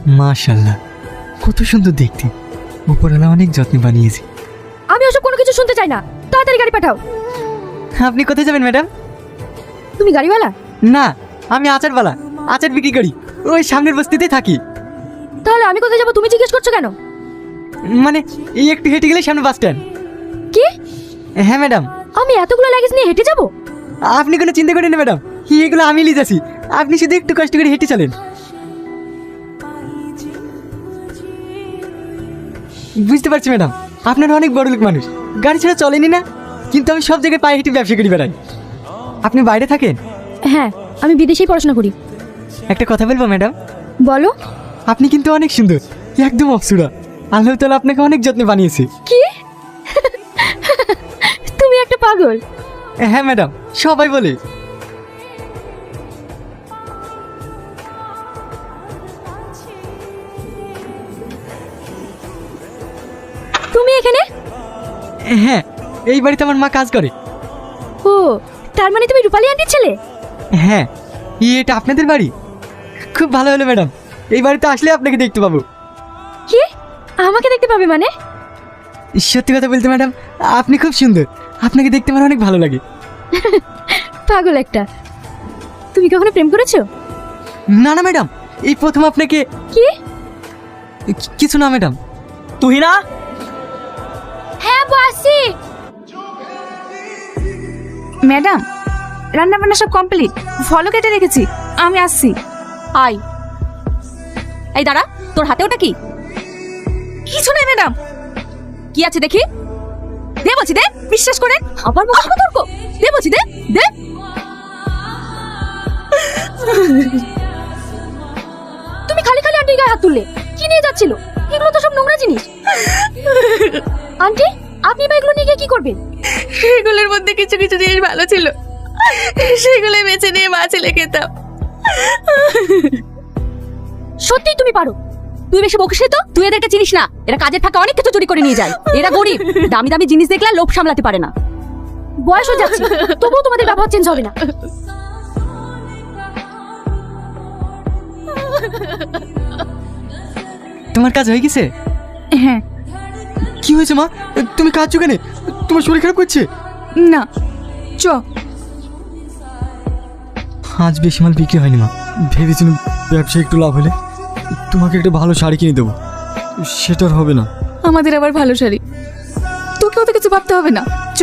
মাশাআল্লাহ, কত সুন্দর দেখতে। উপরওয়ালা অনেক যত্নে বানিয়েছে। আমি ওসব কোনো কিছু শুনতে চাই না, তাড়াতাড়ি গাড়ি পাঠাও। আপনি কোথায় যাবেন ম্যাডাম? তুমি গাড়িওয়ালা? না, আমি আচারওয়ালা, আচার বিক্রি করি। ওই সামনের বস্তিতেই থাকি। তাহলে আমি কোথায় যাবো তুমি জিজ্ঞেস করছো কেন? মানে এই একটু হেঁটে গেলে সামনে বাস স্ট্যান্ড। কি? হ্যাঁ ম্যাডাম। আমি এতগুলো লাগেজ নিয়ে হেঁটে যাবো? আপনি কোনো চিন্তা করেন না ম্যাডাম, এগুলো আমি নিয়ে যাচ্ছি। আপনি শুধু একটু কষ্ট করে হেঁটে চলেন। বুঝতে পারছি ম্যাডাম, আপনারা অনেক বড় লোক মানুষ, গাড়ি ছাড়া চলেনি না। কিন্তু আমি সব জায়গায় পায়ে হেঁটে ব্যবসা করি বেড়াই। আপনি বাইরে থাকেন? হ্যাঁ, আমি বিদেশেই পড়াশোনা করি। একটা কথা বলবো ম্যাডাম? বলো। আপনি কিন্তু অনেক সুন্দর, একদম অপসুরা। আল্লাহ তাআলা আপনাকে অনেক যত্নে বানিয়েছে। কি? তুমি একটা পাগল। হ্যাঁ ম্যাডাম, সবাই বলে। তুমি এখানে? হ্যাঁ, এই বাড়িতে আমার মা কাজ করে। ও, তার মানে তুমি রূপালী আন্টির ছেলে? হ্যাঁ, এটা আপনাদের বাড়ি? খুব ভালো হলো ম্যাডাম, এই বাড়িতে আসলে আপনাকে দেখতে পাবো। কি? আমাকে দেখতে পাবে মানে? সত্যি কথা বলতে ম্যাডাম, আপনি খুব সুন্দর, আপনাকে দেখতে আমার অনেক ভালো লাগে। পাগল একটা। তুমি কখনো প্রেম করেছো? না না ম্যাডাম, এই প্রথম আপনাকে। কি? কিছু না ম্যাডাম। তুই না? হ্যাঁ বসি। ম্যাডাম, রান্না বান্না সব কমপ্লিট, ফলও কেটে রেখেছি, আমি আসছি। আই, এই দাঁড়া, তোর হাতে ওটা কি? কিছু নেই ম্যাডাম। কি আছে দেখি? দে বলছি, দে, বিশ্বাস করে। আবার মুখ তর্ক? দে বলছি, দে দে। তুমি খালি খালি আন্টির গায়ে হাত তুললে। কি নিয়ে যাচ্ছিল? এগুলো তো সব নোংরা জিনিস। আন্টি, আপনি বা এগুলো নিয়ে গিয়ে কি করবেন? সেগুলোর মধ্যে কিছু কিছু জিনিস ভালো ছিল, সেগুলো বেছে নিয়ে মা ছেলে খেতাম। সত্যিই তুমি পারো। তুই বেশি বকিস তো। তুই এদেরকে চিনিস না, এরা কাজের ফাঁকে অনেক কিছু চুরি করে নিয়ে যায়। এরা গরিব, দামি দামি জিনিস দেখলে লোভ সামলাতে পারে না। বয়স হয়ে যাচ্ছে, তবুও তোমাদের ব্যবহার চেঞ্জ হবে না। তোমার কাজ হয়ে গেছে? হ্যাঁ। কি হয়েছে মা, তুমি কাঁদছো কেন? তোমার শরীর খারাপ করছে? না, চ। আজ বেশি মাল বিক্রি হয়নি মা, ভেবেছিলাম ব্যবসায় একটু লাভ হলে তোমাকে একটা ভালো শাড়ি কিনে দেবো, সেটা আর হবে না। আমাদের আবার ভালো শাড়ি, তোকেও তো কিছু ভাবতে হবে না, চ।